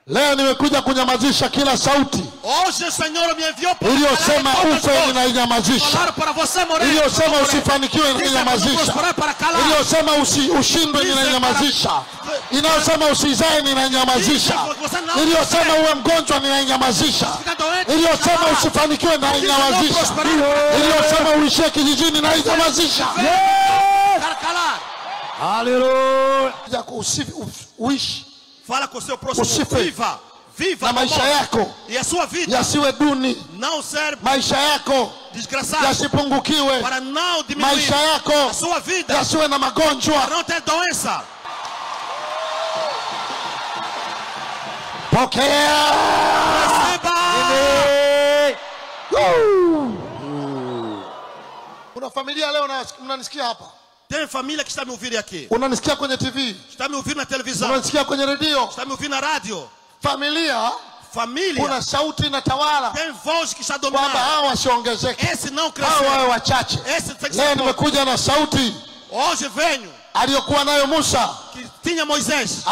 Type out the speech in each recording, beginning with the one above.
Leo nimekuja kunyamazisha kila sauti. Hoje o Senhor me enviou para iliyosema ufe ninainyamazisha. Iliyosema usifanikiwe ninainyamazisha. Iliyosema ushindwe ninainyamazisha. Inayosema usizae ninainyamazisha. Iliyosema uwe mgonjwa ninainyamazisha. Iliyosema usifanikiwe ninainyamazisha. Iliyosema uishie kijijini ninainyamazisha. Haleluya. Uishi. Fala com o seu próximo. Viva. Viva na maisha yako e a sua vida yasiwe duni. Não ser maisha yako desgraçado. Yasipungukiwe. Para não diminuir. Maisha yako a sua vida yasiwe na magonjwa. Para não ter doença. Pokea. Receba. Una familia leo mnanisikia hapa? Tem família que está me ouvindo aqui. Unanisikia kwenye TV? Está me ouvindo na televisão. Unanisikia kwenye radio? Está me ouvindo na rádio. Família kuna sauti inatawala. Tem voz que está dominando. Kwamba hao wasiongezeke. Esse não cresce. Hao wawe wachache. Leo nimekuja na sauti. Hoje venho. Aliyokuwa nayo Musa. Que tinha Moisés.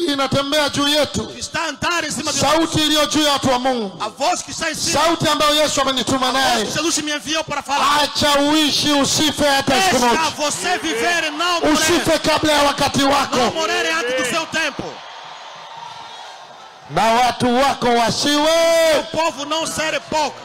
Inatembea juu yetu. Que está a andar em cima de sauti iliyo juu ya watu wa Mungu. A voz que está em cima. Sauti ambayo Yesu amenituma naye. Jesus me enviou para falar. Acha uishi usife hata siku moja. Deixa você viver e não morrer. Usife kabla ya wakati wako. Não morrer antes do seu tempo. Na watu wako wasiwe. O povo não ser pouco.